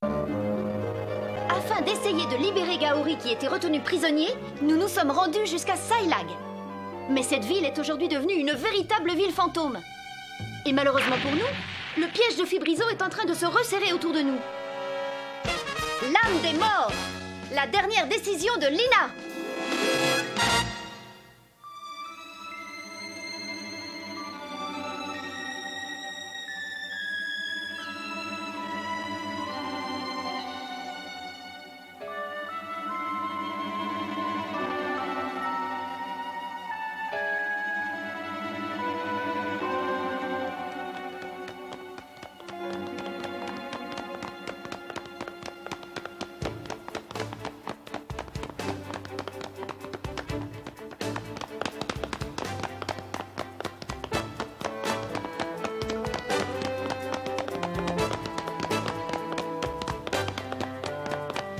Afin d'essayer de libérer Gaori qui était retenu prisonnier, nous nous sommes rendus jusqu'à Sailag. Mais cette ville est aujourd'hui devenue une véritable ville fantôme. Et malheureusement pour nous, le piège de Fibrizo est en train de se resserrer autour de nous. L'âme des morts! La dernière décision de Lina!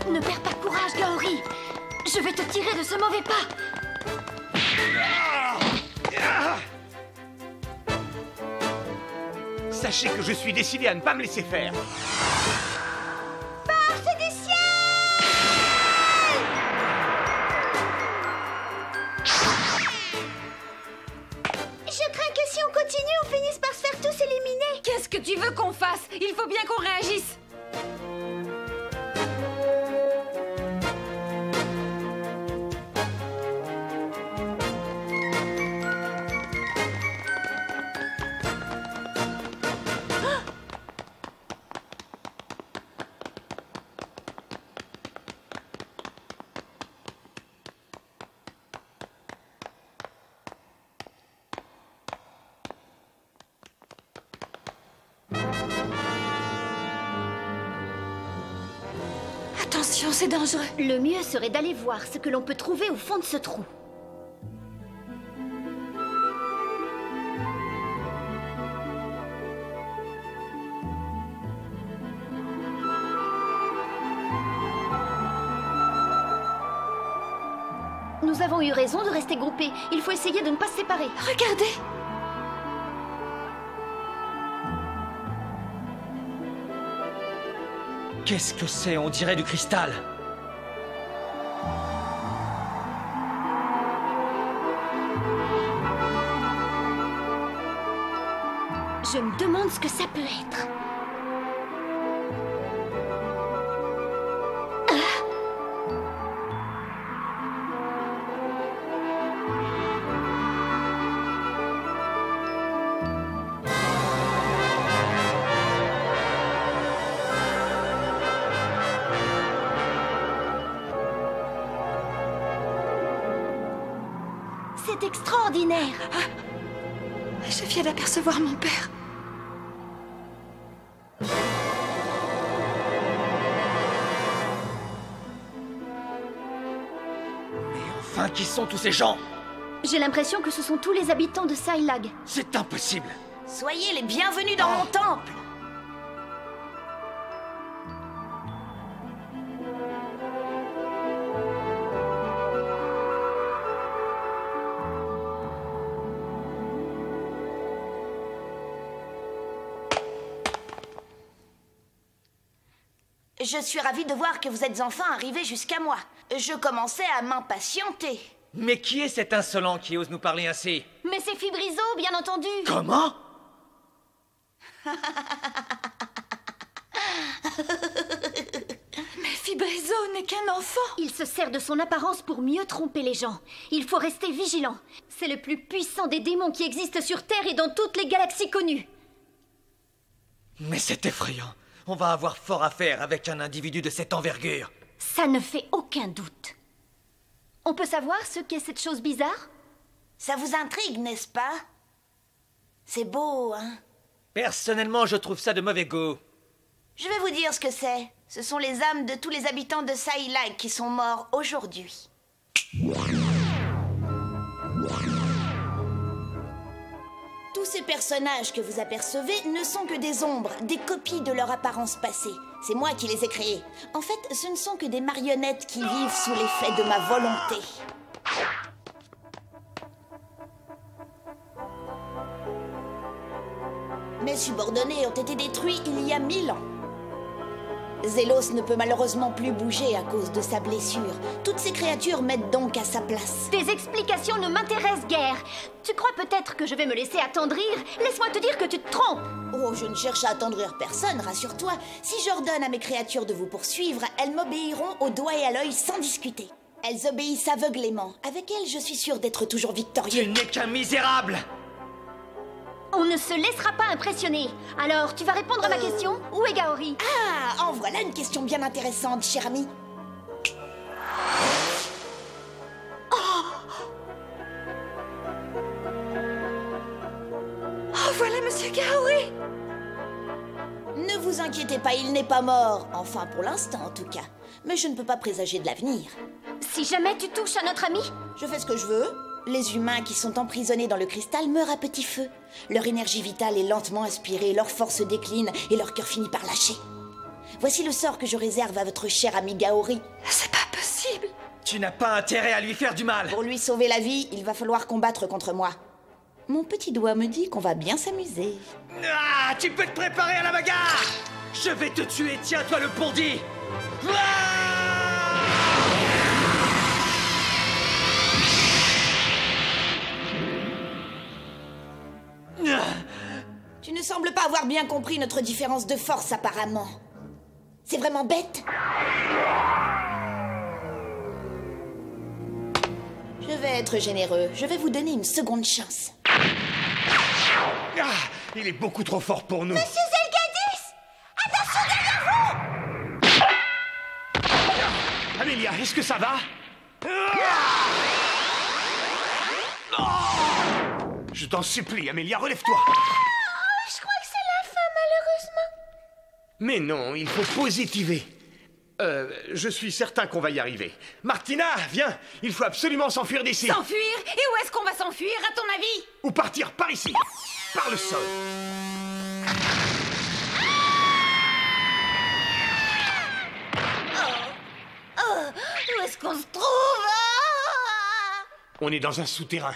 Ne perds pas courage, Gaori. Je vais te tirer de ce mauvais pas. Sachez que je suis décidé à ne pas me laisser faire. Force du ciel! Je crains que si on continue, on finisse par se faire tous éliminer. Qu'est-ce que tu veux qu'on fasse? Il faut bien qu'on réagisse. Attention, c'est dangereux. Le mieux serait d'aller voir ce que l'on peut trouver au fond de ce trou. Nous avons eu raison de rester groupés. Il faut essayer de ne pas se séparer. Regardez! Qu'est-ce que c'est? On dirait du cristal. Je me demande ce que ça peut être. C'est extraordinaire! Je viens d'apercevoir mon père. Mais enfin, qui sont tous ces gens? J'ai l'impression que ce sont tous les habitants de Sailag. C'est impossible. Soyez les bienvenus dans mon temple. Je suis ravie de voir que vous êtes enfin arrivés jusqu'à moi. Je commençais à m'impatienter. Mais qui est cet insolent qui ose nous parler ainsi? Mais c'est Fibrizo, bien entendu! Comment? Mais Fibrizo n'est qu'un enfant. Il se sert de son apparence pour mieux tromper les gens. Il faut rester vigilant. C'est le plus puissant des démons qui existent sur Terre et dans toutes les galaxies connues. Mais c'est effrayant. On va avoir fort à faire avec un individu de cette envergure. Ça ne fait aucun doute. On peut savoir ce qu'est cette chose bizarre? Ça vous intrigue, n'est-ce pas? C'est beau, hein? Personnellement, je trouve ça de mauvais goût. Je vais vous dire ce que c'est. Ce sont les âmes de tous les habitants de Sailag qui sont morts aujourd'hui. Tous ces personnages que vous apercevez ne sont que des ombres, des copies de leur apparence passée. C'est moi qui les ai créés. En fait, ce ne sont que des marionnettes qui vivent sous l'effet de ma volonté. Mes subordonnés ont été détruits il y a 1000 ans. Zélos ne peut malheureusement plus bouger à cause de sa blessure. Toutes ces créatures m'aident donc à sa place. Tes explications ne m'intéressent guère. Tu crois peut-être que je vais me laisser attendrir? Laisse-moi te dire que tu te trompes. Oh, je ne cherche à attendrir personne, rassure-toi. Si j'ordonne à mes créatures de vous poursuivre, elles m'obéiront au doigt et à l'œil sans discuter. Elles obéissent aveuglément. Avec elles, je suis sûre d'être toujours victorieux. Tu n'es qu'un misérable! On ne se laissera pas impressionner. Alors, tu vas répondre à ma question? Où est Gaori? Ah, en voilà une question bien intéressante, cher ami. Oh, voilà Monsieur Gaori! Ne vous inquiétez pas, il n'est pas mort. Enfin, pour l'instant, en tout cas. Mais je ne peux pas présager de l'avenir. Si jamais tu touches à notre ami? Je fais ce que je veux. Les humains qui sont emprisonnés dans le cristal meurent à petit feu. Leur énergie vitale est lentement aspirée, leur force décline et leur cœur finit par lâcher. Voici le sort que je réserve à votre cher ami Gaori. C'est pas possible! Tu n'as pas intérêt à lui faire du mal! Pour lui sauver la vie, il va falloir combattre contre moi. Mon petit doigt me dit qu'on va bien s'amuser. Ah, tu peux te préparer à la bagarre! Je vais te tuer, tiens-toi le bondi! Tu ne sembles pas avoir bien compris notre différence de force, apparemment. C'est vraiment bête. Je vais être généreux. Je vais vous donner une seconde chance. Ah, il est beaucoup trop fort pour nous. Monsieur Zelgadis! Attention derrière vous! Amélia, est-ce que ça va? Je t'en supplie, Amélia, relève-toi. Je crois que c'est la fin, malheureusement. Mais non, il faut positiver. Je suis certain qu'on va y arriver. Martina, viens, il faut absolument s'enfuir d'ici. S'enfuir? Et où est-ce qu'on va s'enfuir, à ton avis? Ou partir par ici, par le sol. Où est-ce qu'on se trouve? On est dans un souterrain.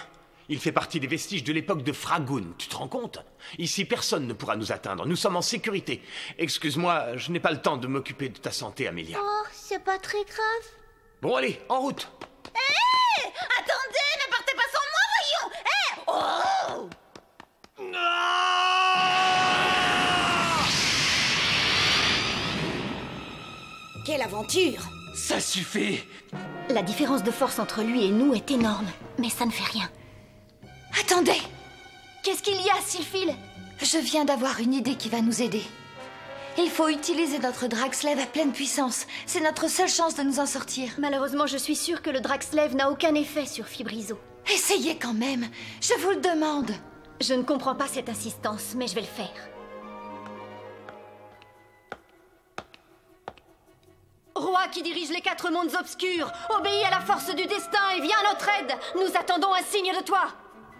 Il fait partie des vestiges de l'époque de Fragoun, tu te rends compte? Ici, personne ne pourra nous atteindre. Nous sommes en sécurité. Excuse-moi, je n'ai pas le temps de m'occuper de ta santé, Amélia. Oh, c'est pas très grave. Bon, allez, en route. Hé! Attendez, ne partez pas sans moi, voyons! Oh! Quelle aventure! Ça suffit! La différence de force entre lui et nous est énorme, mais ça ne fait rien. Attendez! Qu'est-ce qu'il y a, Sylphil? Je viens d'avoir une idée qui va nous aider. Il faut utiliser notre Dragslave à pleine puissance. C'est notre seule chance de nous en sortir. Malheureusement, je suis sûre que le Dragslave n'a aucun effet sur Fibrizo. Essayez quand même, je vous le demande. Je ne comprends pas cette insistance, mais je vais le faire. Roi qui dirige les 4 mondes obscurs, obéis à la force du destin et viens à notre aide. Nous attendons un signe de toi.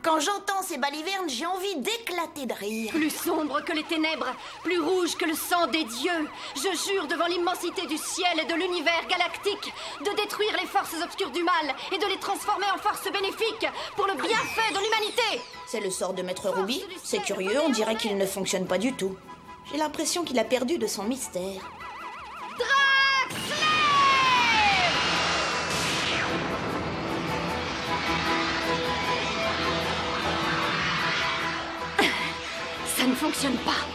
Quand j'entends ces balivernes, j'ai envie d'éclater de rire. Plus sombre que les ténèbres, plus rouge que le sang des dieux, je jure devant l'immensité du ciel et de l'univers galactique de détruire les forces obscures du mal et de les transformer en forces bénéfiques pour le bienfait de l'humanité. C'est le sort de Maître Ruby. C'est curieux, on dirait qu'il ne fonctionne pas du tout. J'ai l'impression qu'il a perdu de son mystère. Ça ne fonctionne pas.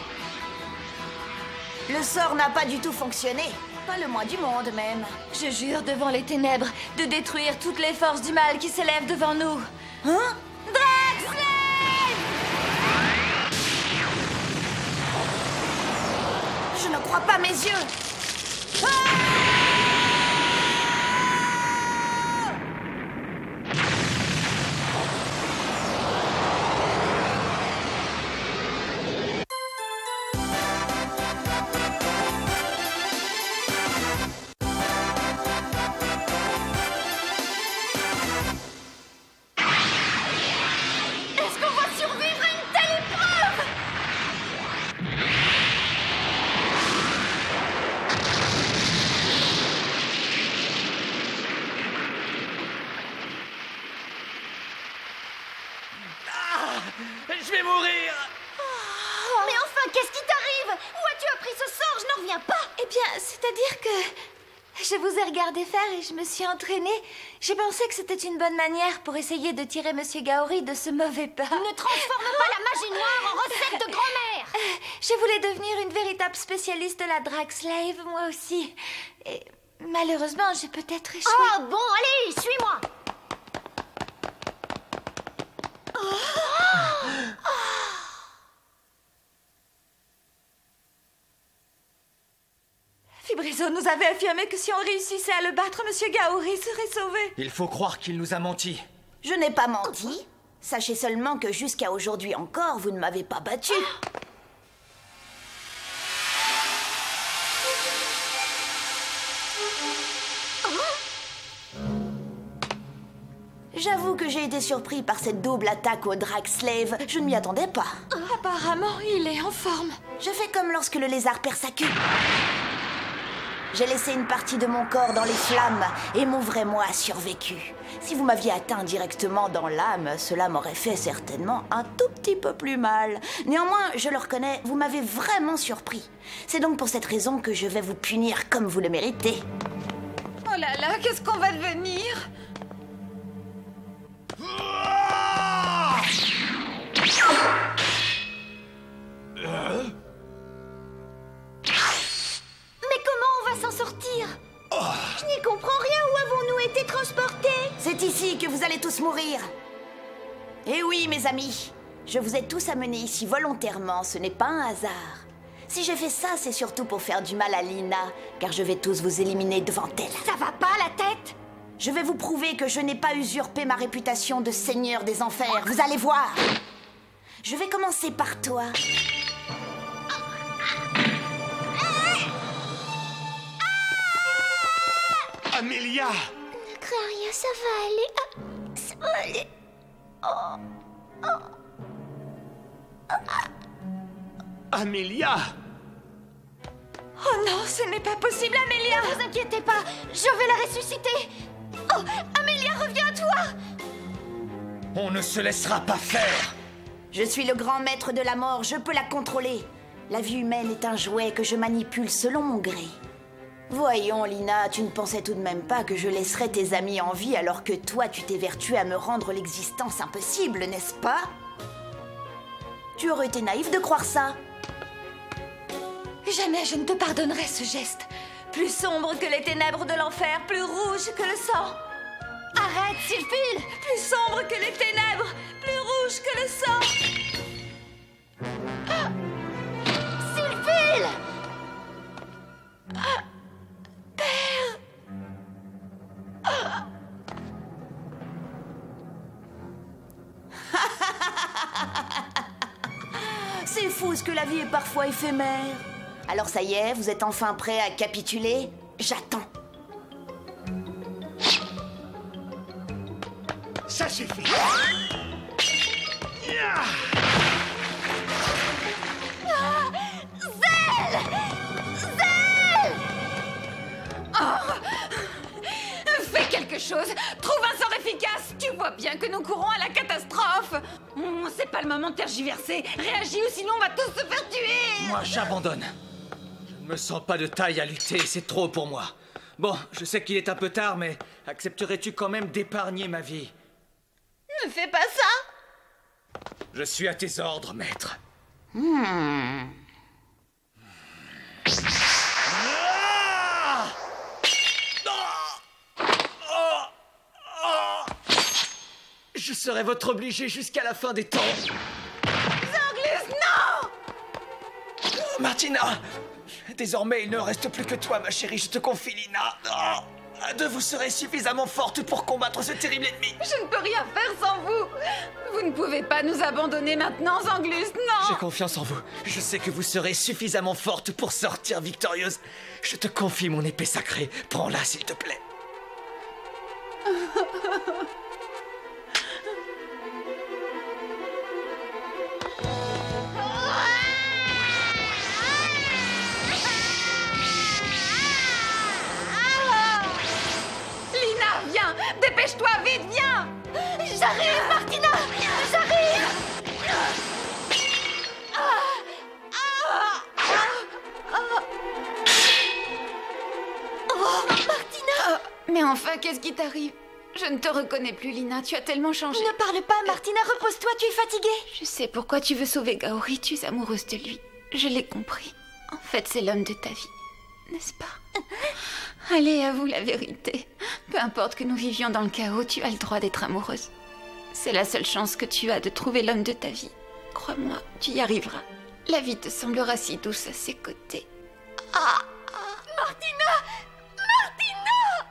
Le sort n'a pas du tout fonctionné. Pas le moins du monde, même. Je jure devant les ténèbres de détruire toutes les forces du mal qui s'élèvent devant nous. Hein? Dragslave! Je ne crois pas mes yeux. Est-ce qu'on va survivre à une telle épreuve? C'est-à-dire que je vous ai regardé faire et je me suis entraînée. J'ai pensé que c'était une bonne manière pour essayer de tirer Monsieur Gaori de ce mauvais pas. Ne transforme pas la magie noire en recette de grand-mère. Je voulais devenir une véritable spécialiste de la Drag Slave, moi aussi. Et malheureusement, j'ai peut-être échoué. Oh, bon, allez, suis-moi. Fibrizo nous avait affirmé que si on réussissait à le battre, Monsieur Gaori serait sauvé. Il faut croire qu'il nous a menti. Je n'ai pas menti. Sachez seulement que jusqu'à aujourd'hui encore, vous ne m'avez pas battu. J'avoue que j'ai été surpris par cette double attaque au Drag Slave. Je ne m'y attendais pas. Apparemment, il est en forme. Je fais comme lorsque le lézard perd sa queue. J'ai laissé une partie de mon corps dans les flammes et mon vrai moi a survécu. Si vous m'aviez atteint directement dans l'âme, cela m'aurait fait certainement un tout petit peu plus mal. Néanmoins, je le reconnais, vous m'avez vraiment surpris. C'est donc pour cette raison que je vais vous punir comme vous le méritez. Oh là là, qu'est-ce qu'on va devenir? Mais comment on va s'en sortir? Je n'y comprends rien. Où avons-nous été transportés? C'est ici que vous allez tous mourir. Eh oui, mes amis, je vous ai tous amenés ici volontairement, ce n'est pas un hasard. Si j'ai fait ça, c'est surtout pour faire du mal à Lina, car je vais tous vous éliminer devant elle. Ça va pas, la tête? Je vais vous prouver que je n'ai pas usurpé ma réputation de seigneur des enfers, vous allez voir. Je vais commencer par toi. Amelia! Ne crains rien, ça va aller. Ça va aller. Amelia! Oh non, ce n'est pas possible, Amélia! Ne vous inquiétez pas, je vais la ressusciter. Oh, Amelia, reviens à toi. On ne se laissera pas faire. Je suis le grand maître de la mort, je peux la contrôler. La vie humaine est un jouet que je manipule selon mon gré. Voyons, Lina, tu ne pensais tout de même pas que je laisserais tes amis en vie alors que toi, tu t'évertues à me rendre l'existence impossible, n'est-ce pas? Tu aurais été naïf de croire ça. Jamais je ne te pardonnerai ce geste. Plus sombre que les ténèbres de l'enfer, plus rouge que le sang. Arrête, Sylphile. Plus sombre que les ténèbres, plus rouge que le sang. Sylphile. Père. C'est fou ce que la vie est parfois éphémère. Alors ça y est, vous êtes enfin prêts à capituler? J'attends. Ça suffit! Fais quelque chose. Trouve un sort efficace. Tu vois bien que nous courons à la catastrophe. C'est pas le moment de tergiverser. Réagis ou sinon on va tous se faire tuer. Moi, j'abandonne. Je ne me sens pas de taille à lutter, c'est trop pour moi. Bon, je sais qu'il est un peu tard, mais accepterais-tu quand même d'épargner ma vie? Ne fais pas ça. Je suis à tes ordres, maître. Je serai votre obligé jusqu'à la fin des temps. Zanglus, non! Martina! Désormais, il ne reste plus que toi, ma chérie, je te confie, Lina. À deux, vous serez suffisamment forte pour combattre ce terrible ennemi. Je ne peux rien faire sans vous. Vous ne pouvez pas nous abandonner maintenant, Zanglus, non! J'ai confiance en vous. Je sais que vous serez suffisamment forte pour sortir victorieuse. Je te confie mon épée sacrée. Prends-la, s'il te plaît. Lina, viens! Dépêche-toi, vite, viens! J'arrive, Martina. J'arrive. Mais enfin, qu'est-ce qui t'arrive? Je ne te reconnais plus, Lina. Tu as tellement changé. Ne parle pas, Martina. Repose-toi, tu es fatiguée. Je sais pourquoi tu veux sauver Gaori. Tu es amoureuse de lui. Je l'ai compris. En fait, c'est l'homme de ta vie. N'est-ce pas? Allez, avoue la vérité. Peu importe que nous vivions dans le chaos, tu as le droit d'être amoureuse. C'est la seule chance que tu as de trouver l'homme de ta vie. Crois-moi, tu y arriveras. La vie te semblera si douce à ses côtés. Martina! Martina!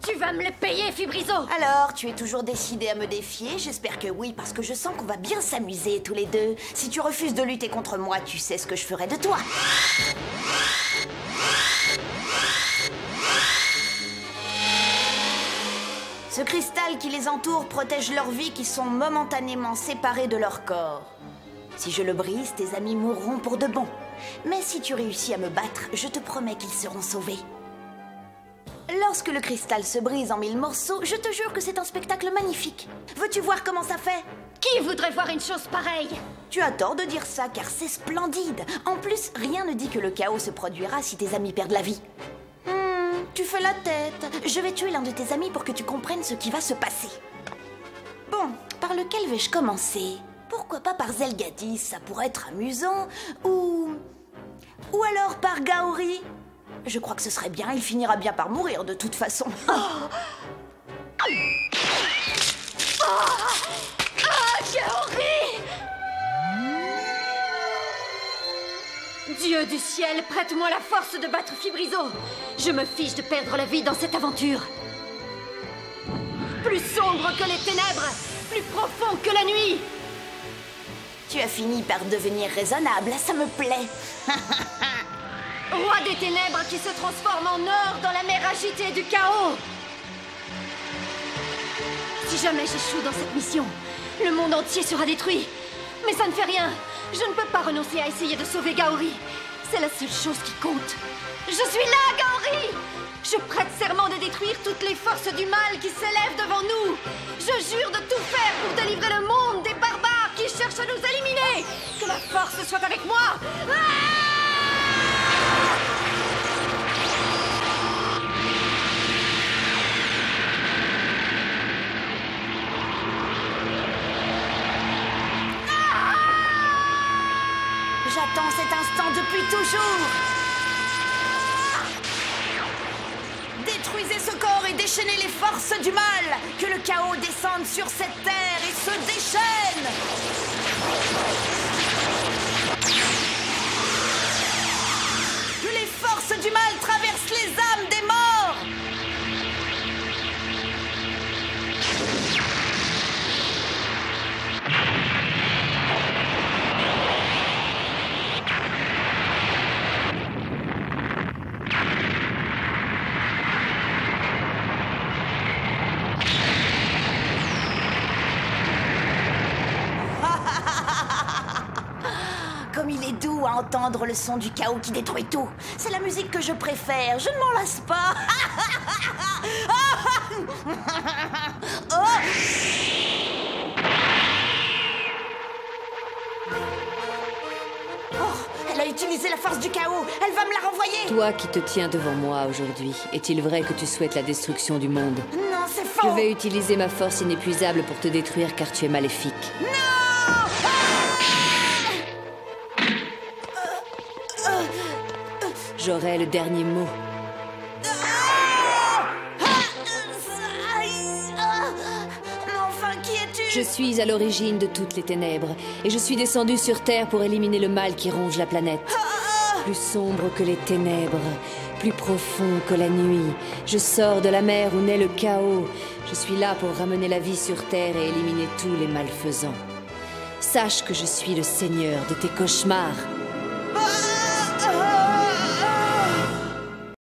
Tu vas me le payer, Fibrizo! Alors, tu es toujours décidé à me défier? J'espère que oui, parce que je sens qu'on va bien s'amuser tous les deux. Si tu refuses de lutter contre moi, tu sais ce que je ferai de toi. Ce cristal qui les entoure protège leurs vies qui sont momentanément séparées de leur corps. Si je le brise, tes amis mourront pour de bon. Mais si tu réussis à me battre, je te promets qu'ils seront sauvés. Lorsque le cristal se brise en 1000 morceaux, je te jure que c'est un spectacle magnifique. Veux-tu voir comment ça fait? Qui voudrait voir une chose pareille? Tu as tort de dire ça, car c'est splendide. En plus, rien ne dit que le chaos se produira si tes amis perdent la vie. Tu fais la tête. Je vais tuer l'un de tes amis pour que tu comprennes ce qui va se passer. Bon, par lequel vais-je commencer? Pourquoi pas par Zelgadis, ça pourrait être amusant. Ou alors par Gaori. Je crois que ce serait bien, il finira bien par mourir de toute façon. Gaori! Dieu du ciel, prête-moi la force de battre Fibrizo. Je me fiche de perdre la vie dans cette aventure. Plus sombre que les ténèbres, plus profond que la nuit. Tu as fini par devenir raisonnable, ça me plaît. Roi des ténèbres qui se transforme en or dans la mer agitée du chaos. Si jamais j'échoue dans cette mission, le monde entier sera détruit. Mais ça ne fait rien. Je ne peux pas renoncer à essayer de sauver Gaori. C'est la seule chose qui compte. Je suis là, Gaori! Je prête serment de détruire toutes les forces du mal qui s'élèvent devant nous. Je jure de tout faire pour délivrer le monde des barbares qui cherchent à nous éliminer. Que la force soit avec moi. J'attends cet instant depuis toujours. Détruisez ce corps et déchaînez les forces du mal. Que le chaos descende sur cette terre et se déchaîne. Que les forces du mal traversent les âmes des morts. Comme il est doux à entendre le son du chaos qui détruit tout. C'est la musique que je préfère, je ne m'en lasse pas. Elle a utilisé la force du chaos, elle va me la renvoyer. Toi qui te tiens devant moi aujourd'hui, est-il vrai que tu souhaites la destruction du monde? Non, c'est faux. Je vais utiliser ma force inépuisable pour te détruire car tu es maléfique. Non. J'aurai le dernier mot. Mais enfin, qui es-tu? Je suis à l'origine de toutes les ténèbres et je suis descendue sur Terre pour éliminer le mal qui ronge la planète. Plus sombre que les ténèbres, plus profond que la nuit. Je sors de la mer où naît le chaos. Je suis là pour ramener la vie sur Terre et éliminer tous les malfaisants. Sache que je suis le seigneur de tes cauchemars.